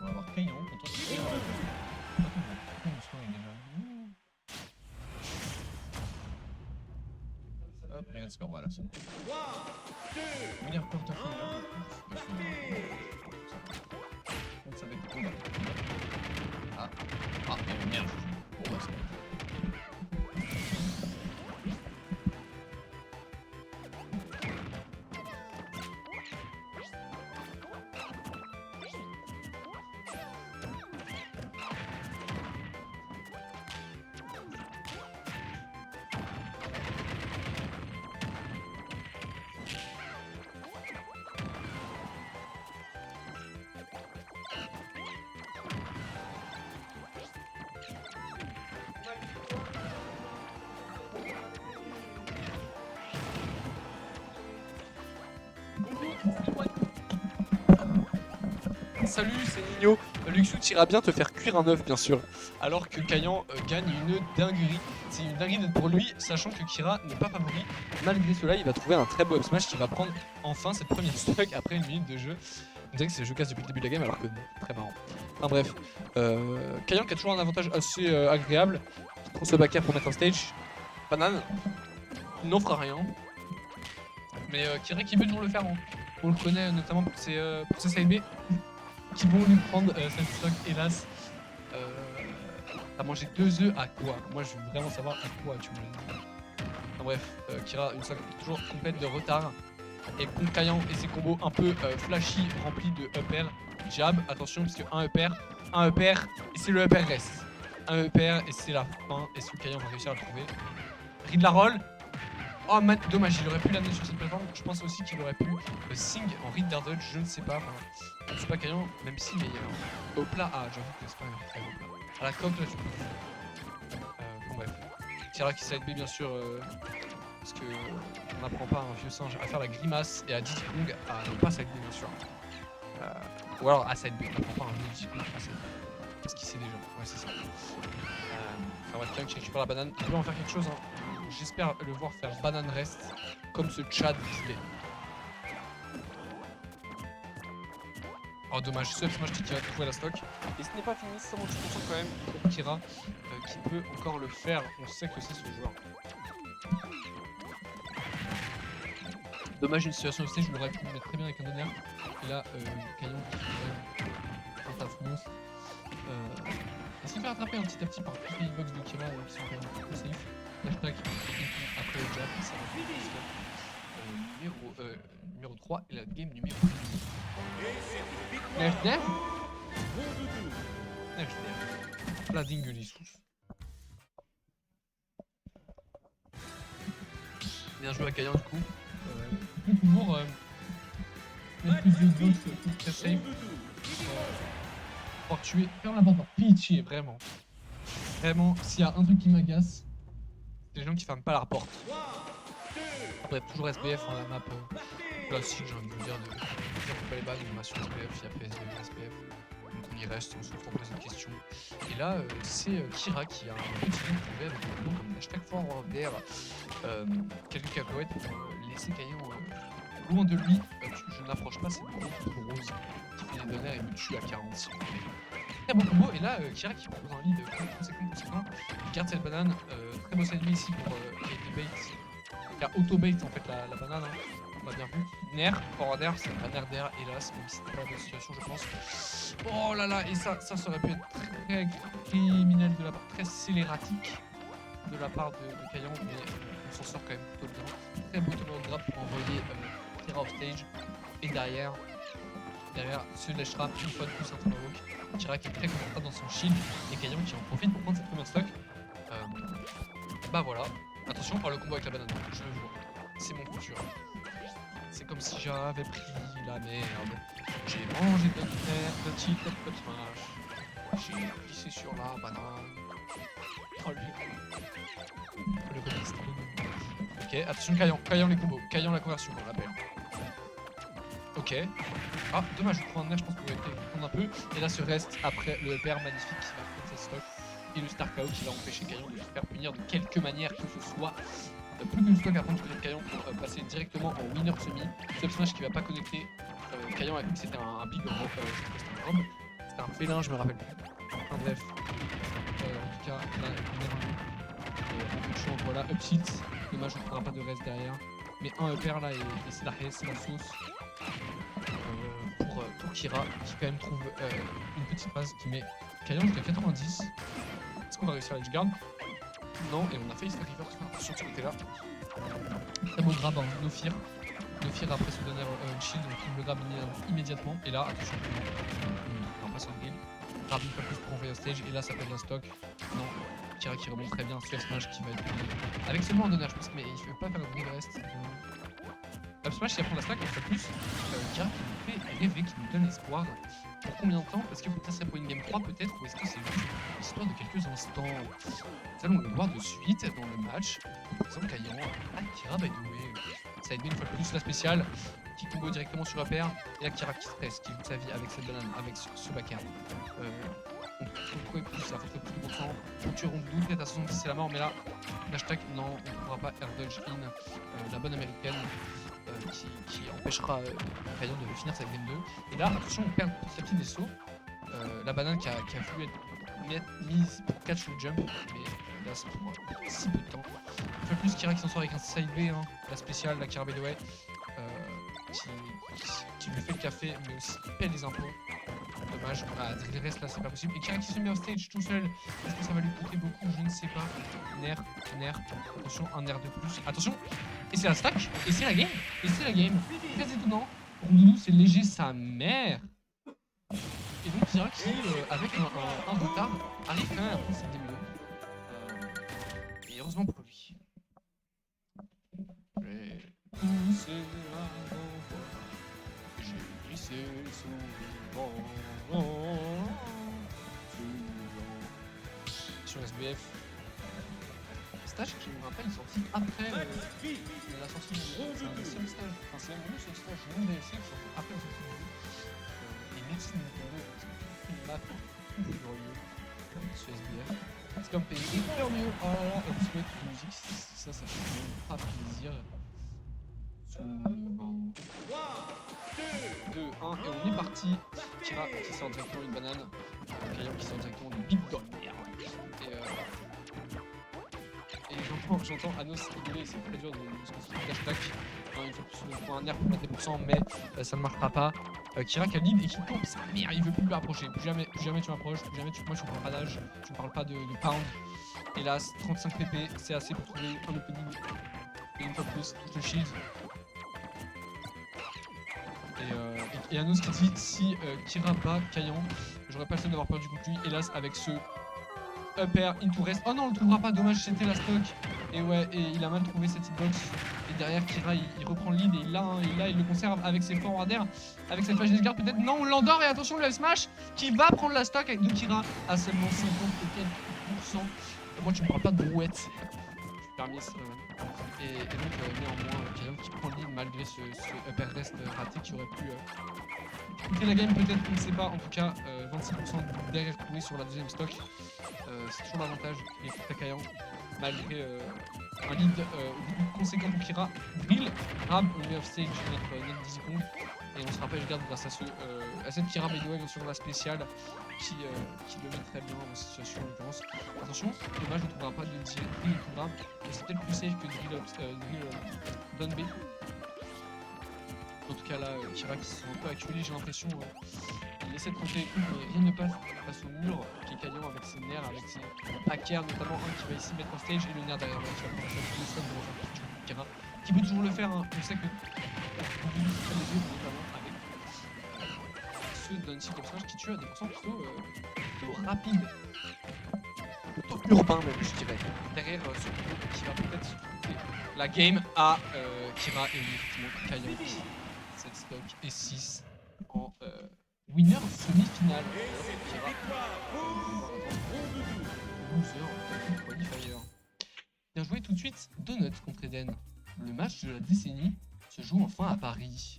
On va avoir Caillon contre Caillon. Hop, et let's go, voilà. Winner portefeuille. Donc ça va être cool. Ah, merde. Bon, bah, c'est bon. Salut, c'est Nino. Luxu t'ira bien te faire cuire un œuf, bien sûr. Alors que Kayan gagne une dinguerie. C'est une dinguerie pour lui, sachant que Kira n'est pas favori. Malgré cela, il va trouver un très beau up smash qui va prendre enfin cette première stock après une minute de jeu. On dirait que c'est jeu casse depuis le début de la game, alors que non, très marrant. Enfin bref, Kayan qui a toujours un avantage assez agréable. Il prend ce back air pour mettre en stage. Banane n'offre rien. Mais Kira qui veut toujours le faire, hein. On le connaît notamment pour ses side B qui vont lui prendre cette stock, hélas. T'as mangé 2 œufs à quoi? Moi je veux vraiment savoir à quoi tu manges. Enfin bref, Kira, une stock toujours complète de retard. Et contre Kayan et ses combos un peu flashy, remplis de up air, jab, attention parce que un up air, et c'est le up air reste. Un up air et c'est la fin. Est-ce que Kayan va réussir à le trouver? Read la roll. Oh man, dommage, il aurait pu l'amener sur cette plateforme. Je pense aussi qu'il aurait pu sing en read d'air dodge, je ne sais pas. Enfin, c'est pas Kayan, même si, mais au plat, j'avoue que c'est pas très au plat. À la coque, là, tu peux. Bon, bref. Kira qui side B, bien sûr, parce que on n'apprend pas un vieux singe à faire la grimace et à Diddy Kong à ne pas side B, bien sûr. Ou alors à side B, on n'apprend pas un vieux Diddy Kong à side B. Parce qu'il sait déjà, ouais, c'est ça. Enfin, bref, Kayan qui récupère la banane, il peut en faire quelque chose, hein. J'espère le voir faire banane rest comme ce Chad qu'il est. Oh dommage, ce smash qui va trouver la stock. Et ce n'est pas fini, 128% quand même pour Kira qui peut encore le faire. On sait que c'est ce joueur. Dommage une situation aussi, je l'aurais pu mettre très bien avec un honneur. Et là, Caillon qui fait un taf monstre. Il se fait rattraper un petit à petit par tous les box de Kira qui sont quand même très safe. Hashtag après le jab, ça va faire numéro 3 et la game numéro 9. 9 la dinguelissus. Bien joué à Kayan du coup. Toujours mettre plus de box pour très safe. Pour tuer, ferme la porte par pitié, vraiment. Vraiment, s'il y a un truc qui m'agace, c'est les gens qui ferment pas la porte. Après, toujours SPF, hein, la map classique, j'ai envie de vous dire, de pas les balles, on va sur SPF, il y a PSV, SPF. Donc on y reste, on se repose une question. Et là, c'est Kira qui a un petit lien trouvé avec un mot comme hashtag forwarder. Quelques cacahuètes pour laisser Caillon loin de lui. Je n'approche pas, c'est le gros rose qui fait des donneurs et me tue à 40. Très beau combo, et là Kira qui propose un lead conséquent, il garde cette banane, très beau side ici pour bait, qui a auto-bait en fait la banane, hein. On a bien vu. Nair, forwarder, c'est pas Nair d'air, hélas, même si c'était pas la bonne situation je pense. Oh là là, et ça aurait pu être très criminel de la part, très scélératique de la part de Caillon, mais on s'en sort quand même plutôt bien. Très beau tournoi de grab pour envoyer Kira off stage, et derrière ce lèchera une fois de plus un tomahawk. Kira qui est très confortable dans son shield et Caillon qui en profite pour prendre cette première stock. Bah voilà, attention par le combo avec la banane, je le vois, c'est mon futur. C'est comme si j'avais pris la merde. J'ai mangé de terre, de cheat, de smash. J'ai glissé sur la banane. Oh le comiste. Ok, attention Caillon les combos, Caillon la conversion on l'appelle. Ok. Ah, dommage, je prends un air, je pense qu'on va prendre un peu. Et là, ce reste après le père magnifique qui va prendre sa stock. Et le Star KO qui va empêcher Caillon de se faire punir de quelque manière que ce soit. Plus qu'une stock à prendre du côté de Caillon pour passer directement en winner semi. Sub smash qui va pas connecter. Caillon a cru que c'était un big rob. C'est c'était un félin, je me rappelle plus. Enfin bref. En tout cas, là, un peu de chance, voilà, upshit. Dommage, on ne fera pas de reste derrière. Mais un upper là, et c'est la sauce. Pour Kira, qui quand même trouve une petite phase qui met Kayan jusqu'à 90. Est-ce qu'on va réussir à l'edge guard? Non, et on a failli sacrifice sur ce côté-là. Très beau grab, hein, No Fear. No Fear après se donner shield, donc il le grab immédiatement. Et là, attention, on passe en grille. Grab une fois plus pour envoyer au stage, et là ça pète un stock. Non, Kira qui remonte très bien, sur smash qui va être avec seulement un donneur, je pense, mais il ne fait pas faire le bruit reste. Up smash qui apprend la stack, une fois de plus. Kira qui nous fait rêver, qui nous donne espoir. Pour combien de temps? Est-ce que ça serait pour une game 3 peut-être? Ou est-ce que c'est juste l'histoire de quelques instants? Nous allons le voir de suite dans le match. Par exemple, Kayan à Kira by the way. Ça va être une fois de plus la spéciale. Qui combo directement sur Upper. Et là Kira qui stresse, qui joue sa vie avec cette banane, avec ce backer. On peut plus, ça fait plus de bon temps. On tue round 12, peut-être à 70 c'est la mort, mais là, hashtag non, on ne pourra pas air dodge in la bonne américaine. Qui empêchera Kayan de finir sa game 2. Et là, attention, on perd petit à petit des sauts. La banane qui a voulu être mise pour catch le jump, mais là, ça prend si peu de temps. Une fois de plus, Kira qui s'en sort avec un side B, hein, la spéciale, la Kira by the way, qui lui fait le café, mais aussi qui paie les impôts. Dommage, drill reste là, c'est pas possible. Et Kira qui se met au stage tout seul, est-ce que ça va lui coûter beaucoup? Je ne sais pas. Nerf, attention, un nerf de plus. Attention! Et c'est la stack, et c'est la game, Très étonnant. Pour Doudou, c'est léger sa mère. Et donc Kira qui, avec un retard, arrive quand même à prendre cette game 2. Et heureusement pour lui. J'ai poussé j'ai glissé souvent. Sur SBF. Stage qui me rappelle sorti après la sortie du jeu, c'est un des seuls stages, enfin c'est même le seul stage non DLC qui sorti après la sortie du jeu. Et merci Nintendo parce que c'est une map glorieux sur SBF. C'est comme pays hyper mieux. Oh là là, Upswet musique, ça fait vraiment pas plaisir. Souvent. 2, 1, et on est parti. Kira qui sort directement une banane. Kayan qui sort directement du Big Dog. Et j'entends Anos rigoler, c'est très dur de se construire une hashtag. Une fois de plus, on prend un air pour mettre des pourcents, mais ça ne marchera pas. Kira qui a lead et qui tombe sa mère, il veut plus l'approcher. Plus jamais tu m'approches, plus jamais moi tu me parles pas d'âge, tu me parles pas de pound. Hélas, 35 pp, c'est assez pour trouver un opening. Et une fois de plus, je te shield. Et Anos qui dit si Kira bat Kayan, j'aurais pas le seul d'avoir perdu contre lui. Hélas, avec ce upper into rest. Oh non, on le trouvera pas, dommage, c'était la stock. Et ouais, et il a mal trouvé cette hitbox. Et derrière, Kira il reprend le lead et il le conserve avec ses forwards d'air. Avec cette flash d'esgarde, peut-être. Non, on l'endort et attention, le smash qui va prendre la stock avec de Kira à seulement 50 et quelques pourcents. Moi, tu me parles pas de brouette. Permis, et donc néanmoins Kayan qui prend le lead malgré ce upper rest raté qui aurait pu coûter la game peut-être, on ne sait pas. En tout cas 26% derrière trouvé sur la deuxième stock, c'est toujours l'avantage et pour Kayan malgré un lead conséquent pour Kira. Drill, grab, on met off stage notre 10 secondes et on se rappelle, je garde grâce à cette Kira by the way sur la spéciale qui le met très bien dans cette situation en l'occurrence. Attention, dommage, on ne trouvera pas de drill programme, mais c'est peut-être plus safe que drill down B. En tout cas là, Kira qui se sent un peu acculé, j'ai l'impression. Il essaie de compter les coups, mais rien ne passe face au mur. Qui est Kayan avec ses nerfs, avec ses hackers, notamment un qui va ici mettre en stage et le nerf derrière qui va prendre le stun de refaire Kira. Qui peut toujours le faire, hein. On sait que notamment avec ceux d'un site comme ça qui tue à des pourcents plutôt rapides. Plutôt urbain même, je dirais. Derrière ce qui va peut-être se trouver la game à Kira et effectivement Kayan qui cette stock et 6 en winner semi-finale. Loser qualifier. Bien joué tout de suite, Donut contre Eden. Le match de la décennie se joue enfin à Paris.